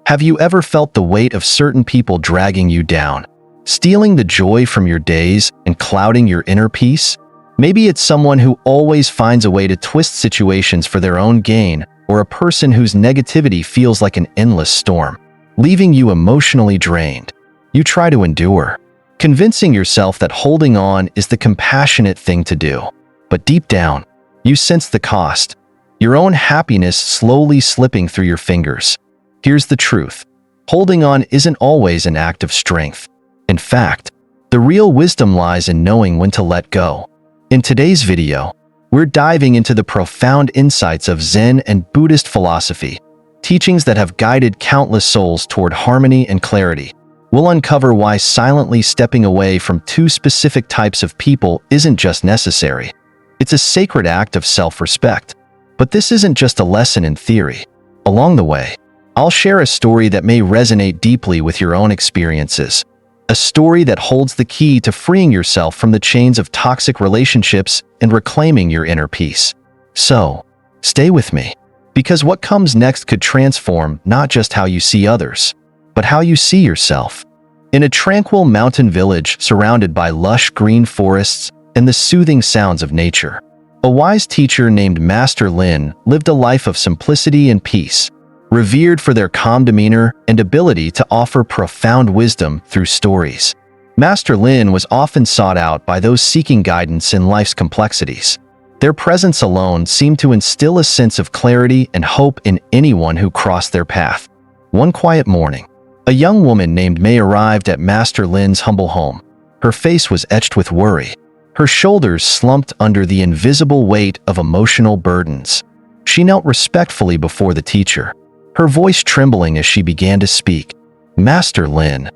Have you ever felt the weight of certain people dragging you down, stealing the joy from your days and clouding your inner peace? Maybe it's someone who always finds a way to twist situations for their own gain, or a person whose negativity feels like an endless storm, leaving you emotionally drained. You try to endure, convincing yourself that holding on is the compassionate thing to do. But deep down, you sense the cost, your own happiness slowly slipping through your fingers. Here's the truth. Holding on isn't always an act of strength. In fact, the real wisdom lies in knowing when to let go. In today's video, we're diving into the profound insights of Zen and Buddhist philosophy, teachings that have guided countless souls toward harmony and clarity. We'll uncover why silently stepping away from two specific types of people isn't just necessary. It's a sacred act of self-respect. But this isn't just a lesson in theory. Along the way, I'll share a story that may resonate deeply with your own experiences. A story that holds the key to freeing yourself from the chains of toxic relationships and reclaiming your inner peace. So, stay with me, because what comes next could transform not just how you see others, but how you see yourself. In a tranquil mountain village surrounded by lush green forests and the soothing sounds of nature, a wise teacher named Master Lin lived a life of simplicity and peace, revered for their calm demeanor and ability to offer profound wisdom through stories. Master Lin was often sought out by those seeking guidance in life's complexities. Their presence alone seemed to instill a sense of clarity and hope in anyone who crossed their path. One quiet morning, a young woman named May arrived at Master Lin's humble home. Her face was etched with worry, her shoulders slumped under the invisible weight of emotional burdens. She knelt respectfully before the teacher, her voice trembling as she began to speak. "Master Lin,"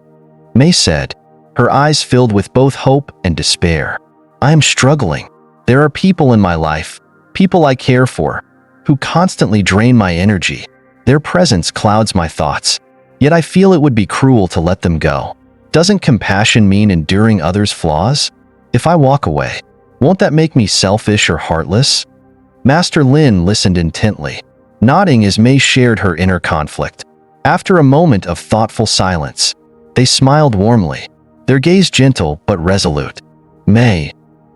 May said, her eyes filled with both hope and despair. "I am struggling. There are people in my life, people I care for, who constantly drain my energy. Their presence clouds my thoughts, yet I feel it would be cruel to let them go. Doesn't compassion mean enduring others' flaws? If I walk away, won't that make me selfish or heartless?" Master Lin listened intently, nodding as May shared her inner conflict. After a moment of thoughtful silence, they smiled warmly, their gaze gentle but resolute. "May,"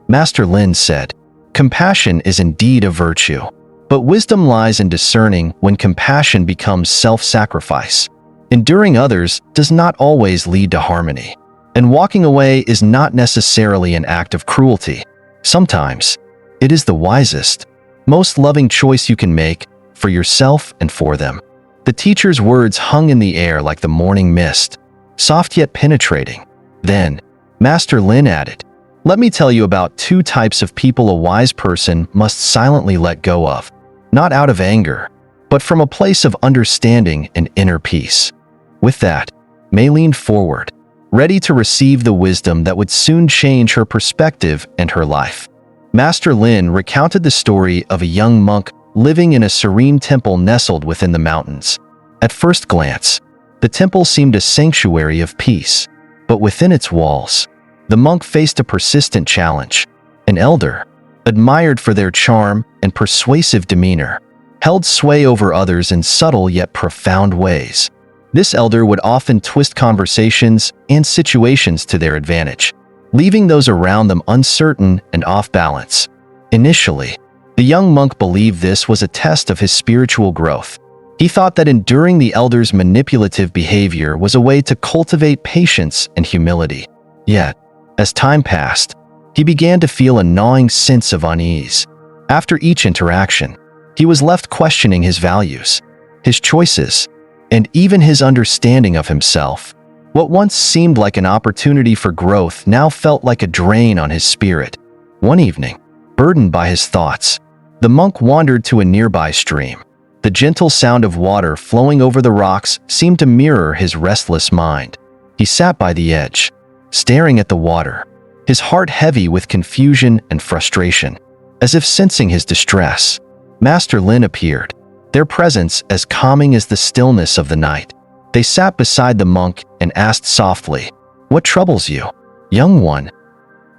Master Lin said, "compassion is indeed a virtue, but wisdom lies in discerning when compassion becomes self-sacrifice. Enduring others does not always lead to harmony, and walking away is not necessarily an act of cruelty. Sometimes, it is the wisest, most loving choice you can make for yourself and for them." The teacher's words hung in the air like the morning mist, soft yet penetrating. Then, Master Lin added, "Let me tell you about two types of people a wise person must silently let go of, not out of anger, but from a place of understanding and inner peace." With that, May leaned forward, ready to receive the wisdom that would soon change her perspective and her life. Master Lin recounted the story of a young monk living in a serene temple nestled within the mountains. At first glance, the temple seemed a sanctuary of peace, but within its walls, the monk faced a persistent challenge. An elder, admired for their charm and persuasive demeanor, held sway over others in subtle yet profound ways. This elder would often twist conversations and situations to their advantage, leaving those around them uncertain and off balance. Initially, the young monk believed this was a test of his spiritual growth. He thought that enduring the elder's manipulative behavior was a way to cultivate patience and humility. Yet, as time passed, he began to feel a gnawing sense of unease. After each interaction, he was left questioning his values, his choices, and even his understanding of himself. What once seemed like an opportunity for growth now felt like a drain on his spirit. One evening, burdened by his thoughts, the monk wandered to a nearby stream. The gentle sound of water flowing over the rocks seemed to mirror his restless mind. He sat by the edge, staring at the water, his heart heavy with confusion and frustration. As if sensing his distress, Master Lin appeared, their presence as calming as the stillness of the night. They sat beside the monk and asked softly, "What troubles you, young one?"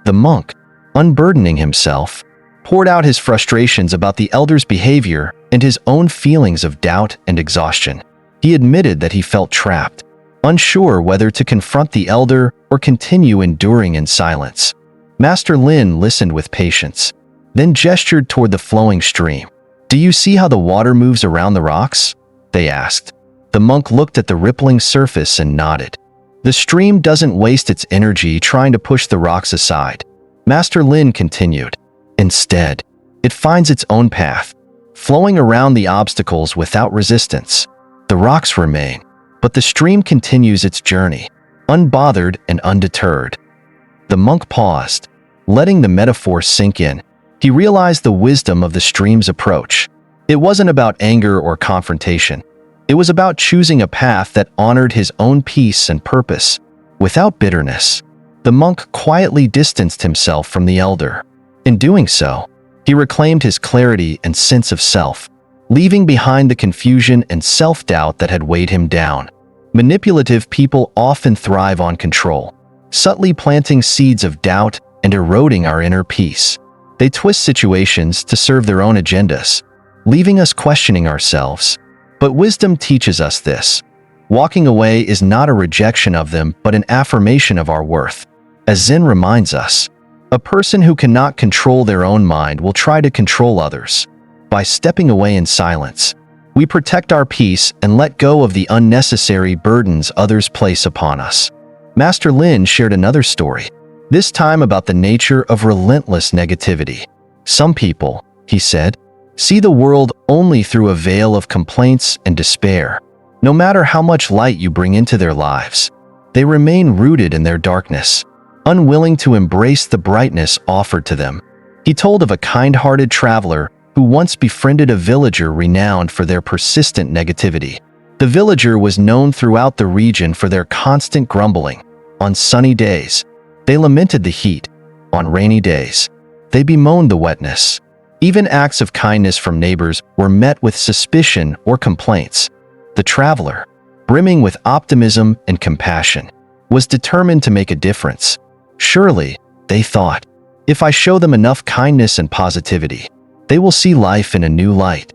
The monk, unburdening himself, poured out his frustrations about the elder's behavior and his own feelings of doubt and exhaustion. He admitted that he felt trapped, unsure whether to confront the elder or continue enduring in silence. Master Lin listened with patience, then gestured toward the flowing stream. "Do you see how the water moves around the rocks?" they asked. The monk looked at the rippling surface and nodded. "The stream doesn't waste its energy trying to push the rocks aside," Master Lin continued. "Instead, it finds its own path, flowing around the obstacles without resistance. The rocks remain, but the stream continues its journey, unbothered and undeterred." The monk paused, letting the metaphor sink in. He realized the wisdom of the stream's approach. It wasn't about anger or confrontation. It was about choosing a path that honored his own peace and purpose, without bitterness. The monk quietly distanced himself from the elder. In doing so, he reclaimed his clarity and sense of self, leaving behind the confusion and self-doubt that had weighed him down. Manipulative people often thrive on control, subtly planting seeds of doubt and eroding our inner peace. They twist situations to serve their own agendas, leaving us questioning ourselves. But wisdom teaches us this. Walking away is not a rejection of them, but an affirmation of our worth. As Zen reminds us, a person who cannot control their own mind will try to control others. By stepping away in silence, we protect our peace and let go of the unnecessary burdens others place upon us. Master Lin shared another story, this time about the nature of relentless negativity. "Some people," he said, "see the world only through a veil of complaints and despair. No matter how much light you bring into their lives, they remain rooted in their darkness, unwilling to embrace the brightness offered to them." He told of a kind-hearted traveler who once befriended a villager renowned for their persistent negativity. The villager was known throughout the region for their constant grumbling. On sunny days, they lamented the heat. On rainy days, they bemoaned the wetness. Even acts of kindness from neighbors were met with suspicion or complaints. The traveler, brimming with optimism and compassion, was determined to make a difference. Surely, they thought, if I show them enough kindness and positivity, they will see life in a new light.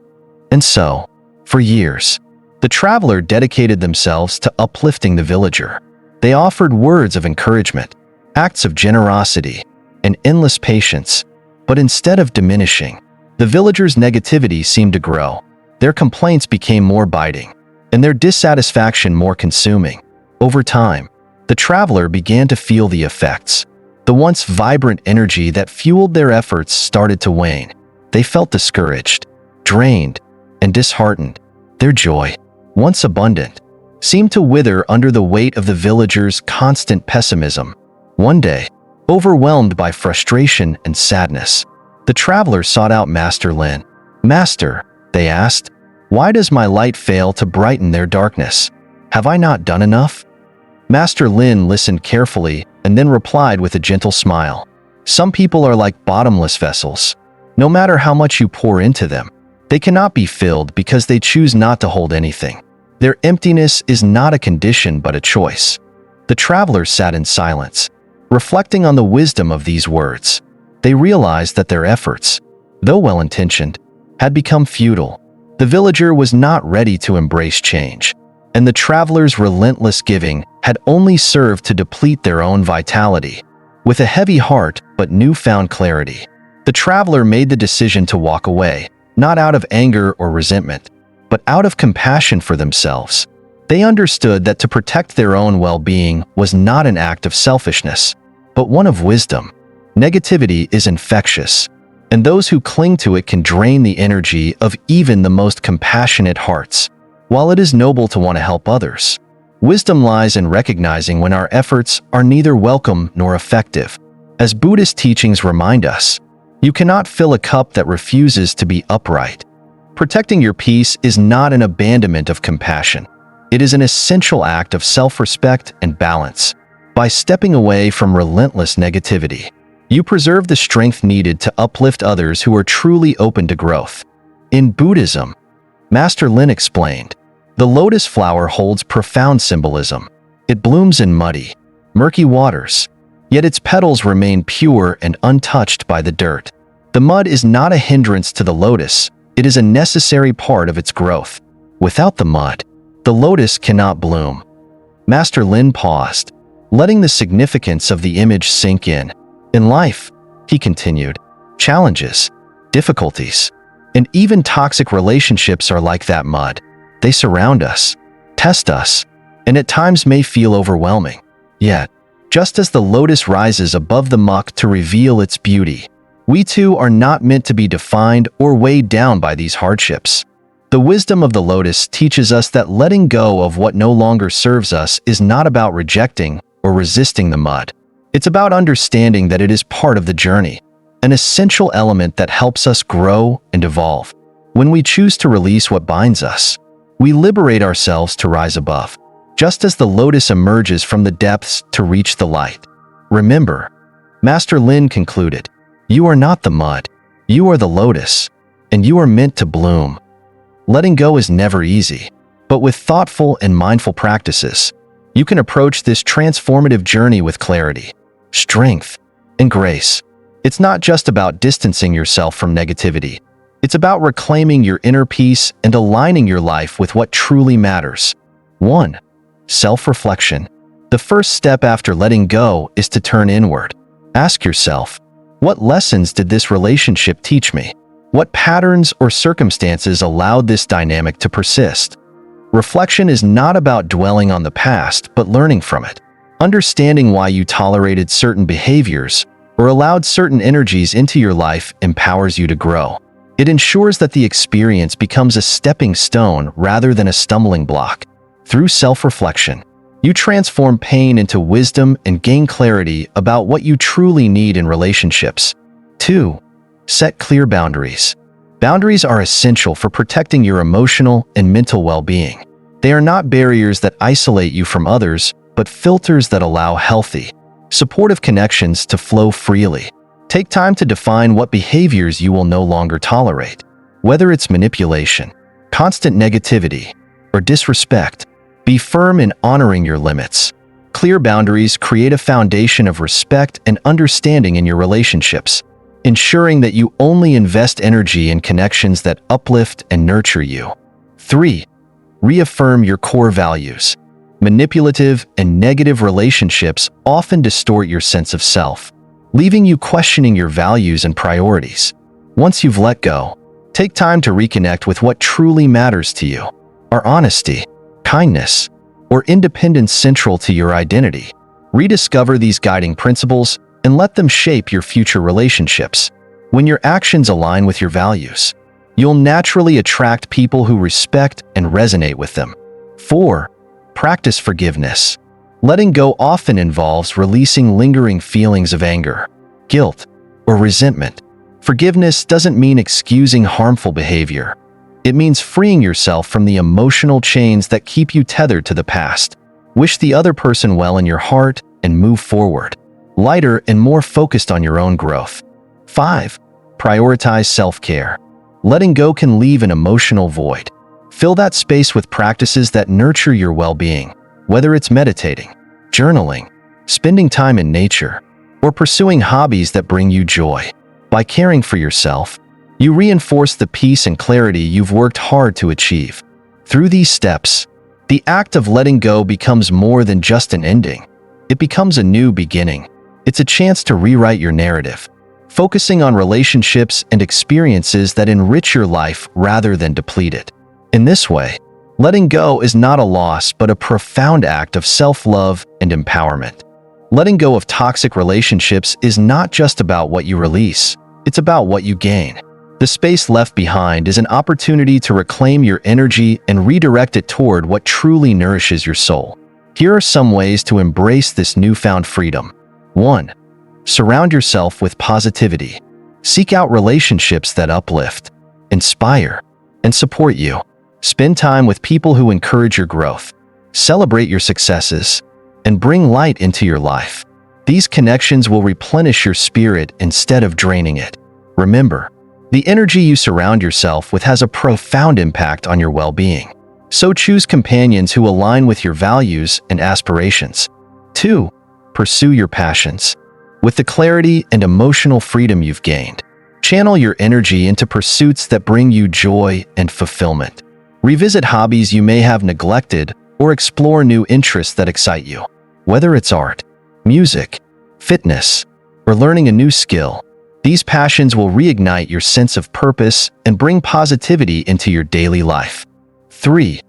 And so, for years, the traveler dedicated themselves to uplifting the villager. They offered words of encouragement, acts of generosity, and endless patience. But instead of diminishing, the villagers' negativity seemed to grow. Their complaints became more biting, and their dissatisfaction more consuming. Over time, the traveler began to feel the effects. The once vibrant energy that fueled their efforts started to wane. They felt discouraged, drained, and disheartened. Their joy, once abundant, seemed to wither under the weight of the villagers' constant pessimism. One day, overwhelmed by frustration and sadness, the traveler sought out Master Lin. "Master," they asked, "why does my light fail to brighten their darkness? Have I not done enough?" Master Lin listened carefully and then replied with a gentle smile. "Some people are like bottomless vessels. No matter how much you pour into them, they cannot be filled because they choose not to hold anything. Their emptiness is not a condition but a choice." The traveler sat in silence, reflecting on the wisdom of these words. They realized that their efforts, though well-intentioned, had become futile. The villager was not ready to embrace change, and the traveler's relentless giving had only served to deplete their own vitality. With a heavy heart but newfound clarity, the traveler made the decision to walk away, not out of anger or resentment, but out of compassion for themselves. They understood that to protect their own well-being was not an act of selfishness, but one of wisdom. Negativity is infectious, and those who cling to it can drain the energy of even the most compassionate hearts. While it is noble to want to help others, wisdom lies in recognizing when our efforts are neither welcome nor effective. As Buddhist teachings remind us, you cannot fill a cup that refuses to be upright. Protecting your peace is not an abandonment of compassion. It is an essential act of self-respect and balance. By stepping away from relentless negativity, you preserve the strength needed to uplift others who are truly open to growth. In Buddhism, Master Lin explained, the lotus flower holds profound symbolism. It blooms in muddy, murky waters, yet its petals remain pure and untouched by the dirt. The mud is not a hindrance to the lotus, it is a necessary part of its growth. Without the mud, the lotus cannot bloom. Master Lin paused, letting the significance of the image sink in. In life, he continued, challenges, difficulties, and even toxic relationships are like that mud. They surround us, test us, and at times may feel overwhelming. Yet, just as the lotus rises above the muck to reveal its beauty, we too are not meant to be defined or weighed down by these hardships. The wisdom of the lotus teaches us that letting go of what no longer serves us is not about rejecting or resisting the mud. It's about understanding that it is part of the journey, an essential element that helps us grow and evolve. When we choose to release what binds us, we liberate ourselves to rise above, just as the lotus emerges from the depths to reach the light. Remember, Master Lin concluded, you are not the mud, you are the lotus, and you are meant to bloom. Letting go is never easy, but with thoughtful and mindful practices, you can approach this transformative journey with clarity, strength, and grace. It's not just about distancing yourself from negativity. It's about reclaiming your inner peace and aligning your life with what truly matters. 1. Self-reflection. The first step after letting go is to turn inward. Ask yourself, what lessons did this relationship teach me? What patterns or circumstances allowed this dynamic to persist? Reflection is not about dwelling on the past, but learning from it. Understanding why you tolerated certain behaviors or allowed certain energies into your life empowers you to grow. It ensures that the experience becomes a stepping stone rather than a stumbling block. Through self-reflection, you transform pain into wisdom and gain clarity about what you truly need in relationships. 2. Set clear boundaries. Boundaries are essential for protecting your emotional and mental well-being. They are not barriers that isolate you from others, but filters that allow healthy, supportive connections to flow freely. Take time to define what behaviors you will no longer tolerate. Whether it's manipulation, constant negativity, or disrespect, be firm in honoring your limits. Clear boundaries create a foundation of respect and understanding in your relationships, ensuring that you only invest energy in connections that uplift and nurture you. 3. Reaffirm your core values. Manipulative and negative relationships often distort your sense of self, leaving you questioning your values and priorities. Once you've let go, take time to reconnect with what truly matters to you. Are honesty, kindness, or independence central to your identity? Rediscover these guiding principles and let them shape your future relationships. When your actions align with your values, you'll naturally attract people who respect and resonate with them. 4. Practice forgiveness. Letting go often involves releasing lingering feelings of anger, guilt, or resentment. Forgiveness doesn't mean excusing harmful behavior. It means freeing yourself from the emotional chains that keep you tethered to the past. Wish the other person well in your heart and move forward, lighter and more focused on your own growth. 5. Prioritize self-care. Letting go can leave an emotional void. Fill that space with practices that nurture your well-being, whether it's meditating, journaling, spending time in nature, or pursuing hobbies that bring you joy. By caring for yourself, you reinforce the peace and clarity you've worked hard to achieve. Through these steps, the act of letting go becomes more than just an ending. It becomes a new beginning. It's a chance to rewrite your narrative, focusing on relationships and experiences that enrich your life rather than deplete it. In this way, letting go is not a loss but a profound act of self-love and empowerment. Letting go of toxic relationships is not just about what you release, it's about what you gain. The space left behind is an opportunity to reclaim your energy and redirect it toward what truly nourishes your soul. Here are some ways to embrace this newfound freedom. 1. Surround yourself with positivity. Seek out relationships that uplift, inspire, and support you. Spend time with people who encourage your growth, celebrate your successes, and bring light into your life. These connections will replenish your spirit instead of draining it. Remember, the energy you surround yourself with has a profound impact on your well-being. So choose companions who align with your values and aspirations. 2. Pursue your passions. With the clarity and emotional freedom you've gained, channel your energy into pursuits that bring you joy and fulfillment. Revisit hobbies you may have neglected or explore new interests that excite you. Whether it's art, music, fitness, or learning a new skill, these passions will reignite your sense of purpose and bring positivity into your daily life. 3.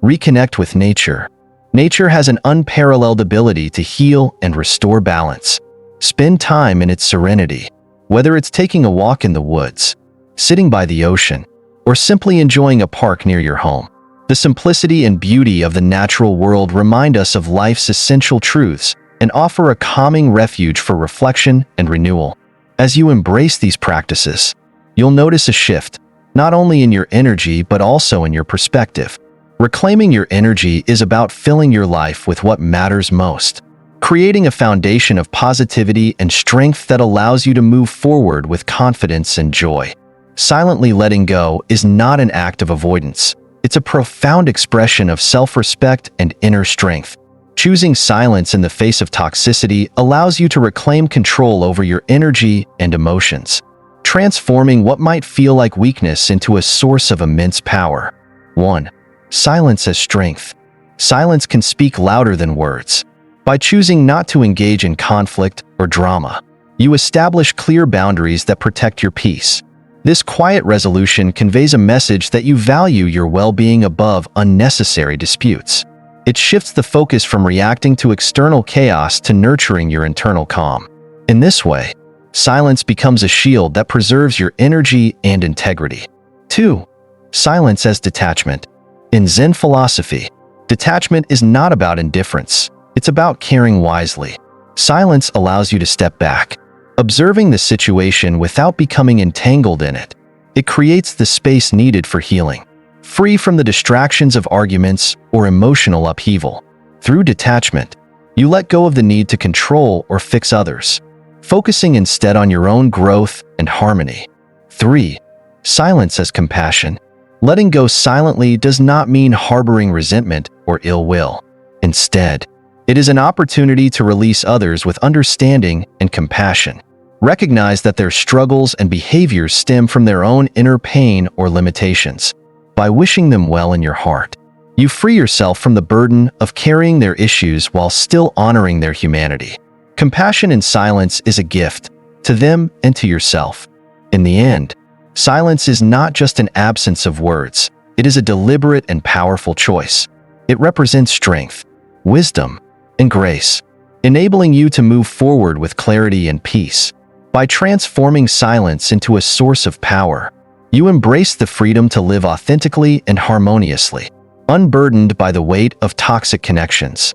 Reconnect with nature. Nature has an unparalleled ability to heal and restore balance. Spend time in its serenity. Whether it's taking a walk in the woods, sitting by the ocean, or simply enjoying a park near your home, the simplicity and beauty of the natural world remind us of life's essential truths and offer a calming refuge for reflection and renewal. As you embrace these practices, you'll notice a shift, not only in your energy but also in your perspective. Reclaiming your energy is about filling your life with what matters most, creating a foundation of positivity and strength that allows you to move forward with confidence and joy. Silently letting go is not an act of avoidance. It's a profound expression of self-respect and inner strength. Choosing silence in the face of toxicity allows you to reclaim control over your energy and emotions, transforming what might feel like weakness into a source of immense power. 1. Silence as strength. Silence can speak louder than words. By choosing not to engage in conflict or drama, you establish clear boundaries that protect your peace. This quiet resolution conveys a message that you value your well-being above unnecessary disputes. It shifts the focus from reacting to external chaos to nurturing your internal calm. In this way, silence becomes a shield that preserves your energy and integrity. 2. Silence as detachment. In Zen philosophy, detachment is not about indifference. It's about caring wisely. Silence allows you to step back, observing the situation without becoming entangled in it. It creates the space needed for healing, free from the distractions of arguments or emotional upheaval. Through detachment, you let go of the need to control or fix others, focusing instead on your own growth and harmony. 3. Silence as compassion. Letting go silently does not mean harboring resentment or ill will. Instead, it is an opportunity to release others with understanding and compassion. Recognize that their struggles and behaviors stem from their own inner pain or limitations. By wishing them well in your heart, you free yourself from the burden of carrying their issues while still honoring their humanity. Compassion in silence is a gift to them and to yourself. In the end, silence is not just an absence of words. It is a deliberate and powerful choice. It represents strength, wisdom, and grace, enabling you to move forward with clarity and peace. By transforming silence into a source of power, you embrace the freedom to live authentically and harmoniously, unburdened by the weight of toxic connections.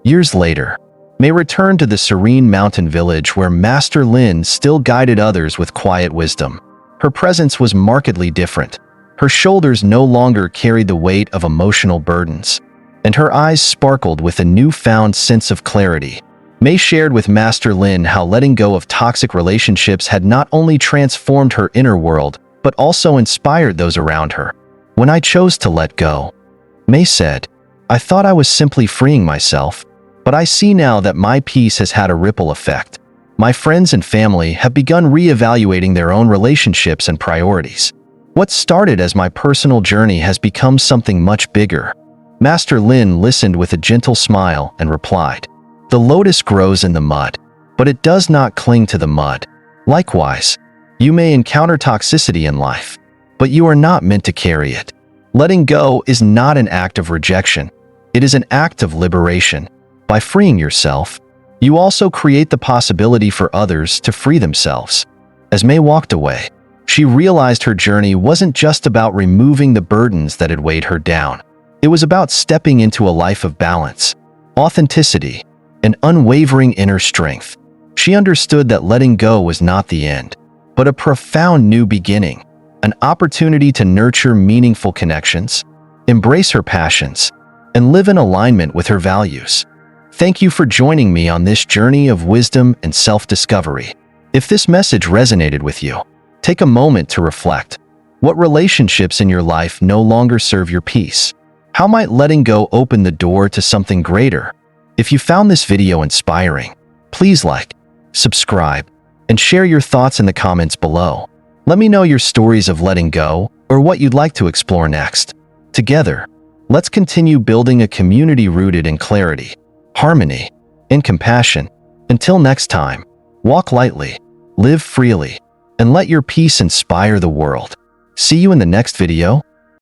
Years later, may return to the serene mountain village where Master Lin still guided others with quiet wisdom. Her presence was markedly different. Her shoulders no longer carried the weight of emotional burdens, and her eyes sparkled with a newfound sense of clarity. May shared with Master Lin how letting go of toxic relationships had not only transformed her inner world, but also inspired those around her. When I chose to let go, May said, I thought I was simply freeing myself, but I see now that my peace has had a ripple effect. My friends and family have begun reevaluating their own relationships and priorities. What started as my personal journey has become something much bigger. Master Lin listened with a gentle smile and replied, The lotus grows in the mud, but it does not cling to the mud. Likewise, you may encounter toxicity in life, but you are not meant to carry it. Letting go is not an act of rejection. It is an act of liberation. By freeing yourself, you also create the possibility for others to free themselves. As May walked away, she realized her journey wasn't just about removing the burdens that had weighed her down. It was about stepping into a life of balance, authenticity, and unwavering inner strength. She understood that letting go was not the end, but a profound new beginning, an opportunity to nurture meaningful connections, embrace her passions, and live in alignment with her values. Thank you for joining me on this journey of wisdom and self-discovery. If this message resonated with you, take a moment to reflect. What relationships in your life no longer serve your peace? How might letting go open the door to something greater? If you found this video inspiring, please like, subscribe, and share your thoughts in the comments below. Let me know your stories of letting go or what you'd like to explore next. Together, let's continue building a community rooted in clarity, harmony, and compassion. Until next time, walk lightly, live freely, and let your peace inspire the world. See you in the next video.